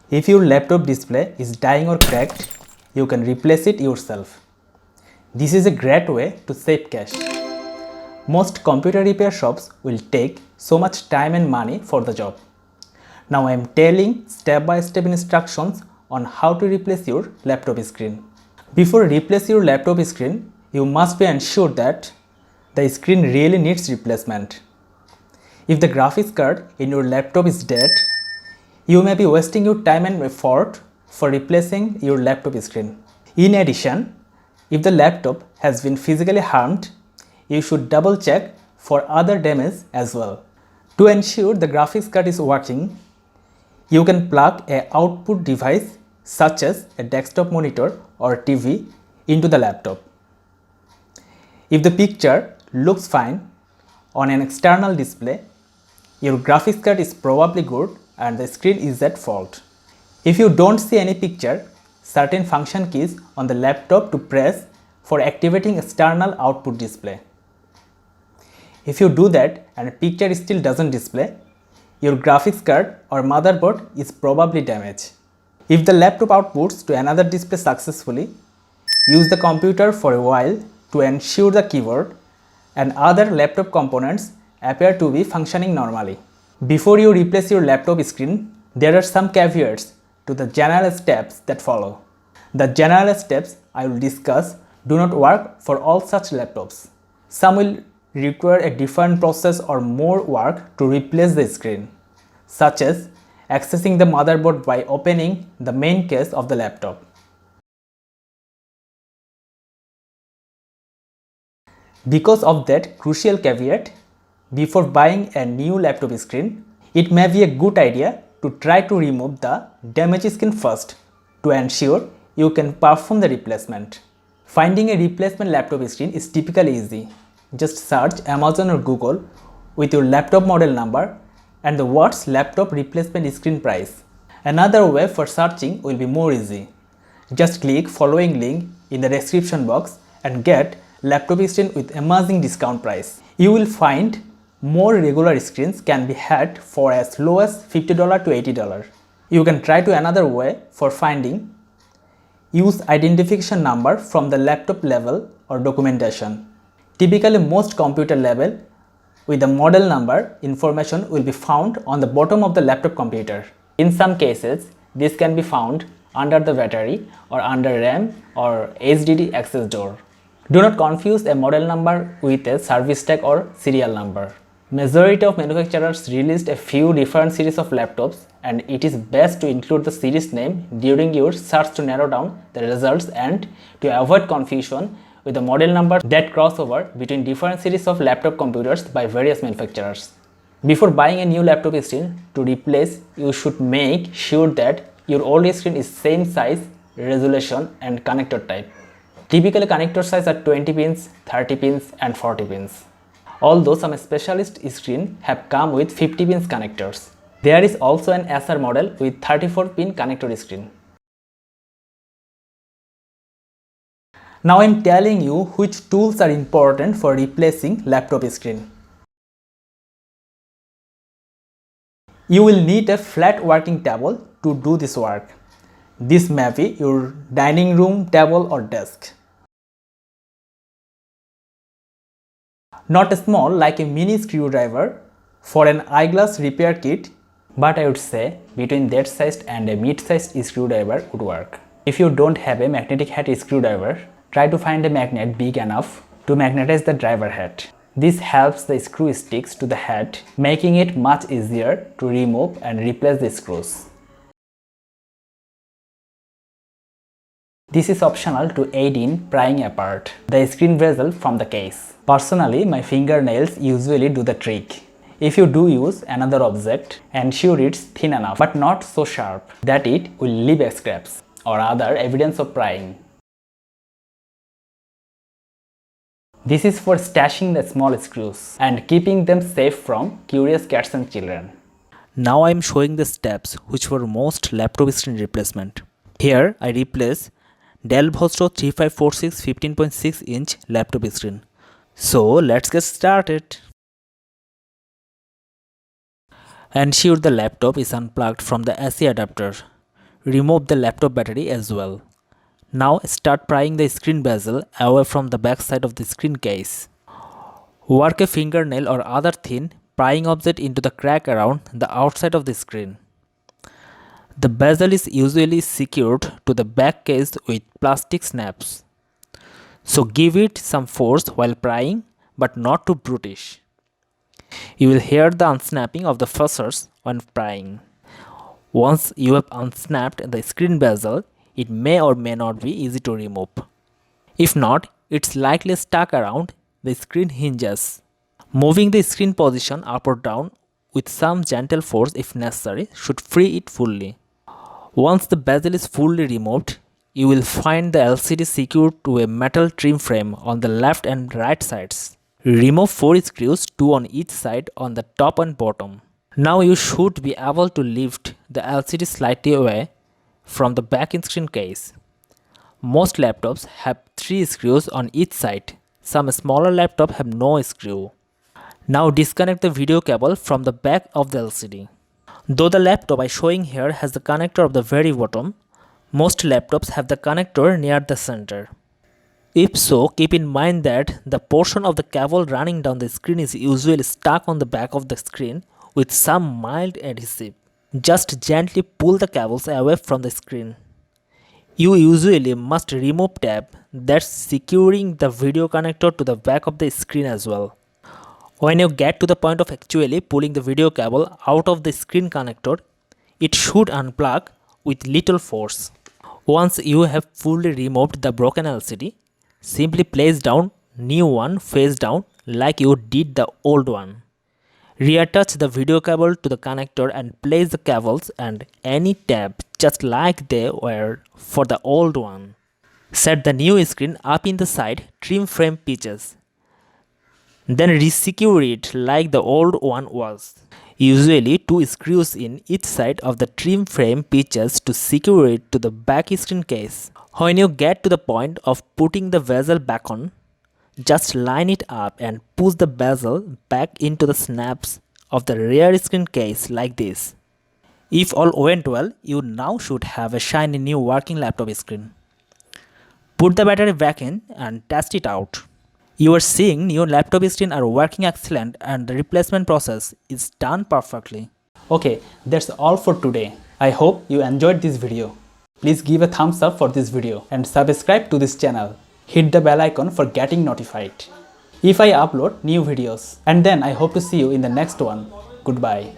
If your laptop display is dying or cracked, you can replace it yourself. This is a great way to save cash. Most computer repair shops will take so much time and money for the job. Now I am telling step-by-step instructions on how to replace your laptop screen. Before replace your laptop screen, you must be ensured that the screen really needs replacement. If the graphics card in your laptop is dead, you may be wasting your time and effort for replacing your laptop screen. In addition, if the laptop has been physically harmed, you should double check for other damage as well. To ensure the graphics card is working, you can plug an output device such as a desktop monitor or TV into the laptop. If the picture looks fine on an external display, your graphics card is probably good and the screen is at fault. If you don't see any picture, certain function keys on the laptop to press for activating external output display. If you do that and a picture still doesn't display, your graphics card or motherboard is probably damaged. If the laptop outputs to another display successfully, use the computer for a while to ensure the keyboard and other laptop components appear to be functioning normally. Before you replace your laptop screen, there are some caveats to the general steps that follow. The general steps I will discuss do not work for all such laptops. Some will require a different process or more work to replace the screen, such as accessing the motherboard by opening the main case of the laptop. Because of that crucial caveat, before buying a new laptop screen, it may be a good idea to try to remove the damaged screen first to ensure you can perform the replacement. Finding a replacement laptop screen is typically easy. Just search Amazon or Google with your laptop model number and the words laptop replacement screen price. Another way for searching will be more easy. Just click following link in the description box and get laptop screen with amazing discount price. You will find more regular screens can be had for as low as $50 to $80. You can try to another way for finding. Use identification number from the laptop level or documentation. Typically, most computer level with the model number information will be found on the bottom of the laptop computer. In some cases, this can be found under the battery or under RAM or HDD access door. Do not confuse a model number with a service tag or serial number. Majority of manufacturers released a few different series of laptops, and it is best to include the series name during your search to narrow down the results and to avoid confusion with the model number that cross over between different series of laptop computers by various manufacturers. Before buying a new laptop screen to replace, you should make sure that your old screen is same size, resolution and connector type. Typically, connector size are 20 pins, 30 pins and 40 pins. Although some specialist screens have come with 50 pins connectors. There is also an Acer model with 34 pin connector screen. Now I am telling you which tools are important for replacing laptop screen. You will need a flat working table to do this work. This may be your dining room table or desk. Not small like a mini screwdriver for an eyeglass repair kit, but I would say between that size and a mid-sized screwdriver would work. If you don't have a magnetic head screwdriver, try to find a magnet big enough to magnetize the driver head. This helps the screw sticks to the head, making it much easier to remove and replace the screws. This is optional to aid in prying apart the screen bezel from the case. Personally, my fingernails usually do the trick. If you do use another object, ensure it's thin enough but not so sharp that it will leave scraps or other evidence of prying. This is for stashing the small screws and keeping them safe from curious cats and children. Now I am showing the steps which were most laptop screen replacement. Here I replace Dell Vostro3546 15.6 inch laptop screen. So let's get started. Ensure the laptop is unplugged from the AC adapter. remove the laptop battery as well. Now start prying the screen bezel away from the back side of the screen case. Work a fingernail or other thin prying object into the crack around the outside of the screen. The bezel is usually secured to the back case with plastic snaps. So give it some force while prying, but not too brutish. You will hear the unsnapping of the fuzzers when prying. Once you have unsnapped the screen bezel, it may or may not be easy to remove. If not, it's likely stuck around the screen hinges. Moving the screen position up or down with some gentle force if necessary should free it fully. Once the bezel is fully removed, you will find the LCD secured to a metal trim frame on the left and right sides. Remove 4 screws, 2 on each side on the top and bottom. Now you should be able to lift the LCD slightly away from the back screen case. Most laptops have 3 screws on each side. Some smaller laptops have no screw. Now disconnect the video cable from the back of the LCD. Though the laptop I'm showing here has the connector at the very bottom, most laptops have the connector near the center. If so, keep in mind that the portion of the cable running down the screen is usually stuck on the back of the screen with some mild adhesive. Just gently pull the cables away from the screen. You usually must remove tab that's securing the video connector to the back of the screen as well. When you get to the point of actually pulling the video cable out of the screen connector, it should unplug with little force. Once you have fully removed the broken LCD, simply place down new one face down like you did the old one. Reattach the video cable to the connector and place the cables and any tab just like they were for the old one. Set the new screen up in the side trim frame pitches. Then resecure it like the old one was. Usually 2 screws in each side of the trim frame pitches to secure it to the back screen case. When you get to the point of putting the bezel back on, just line it up and push the bezel back into the snaps of the rear screen case like this. If all went well, you now should have a shiny new working laptop screen. Put the battery back in and test it out. You are seeing new laptop screen are working excellent and the replacement process is done perfectly. Okay, that's all for today. I hope you enjoyed this video. Please give a thumbs up for this video and subscribe to this channel. Hit the bell icon for getting notified if I upload new videos. And then I hope to see you in the next one. Goodbye.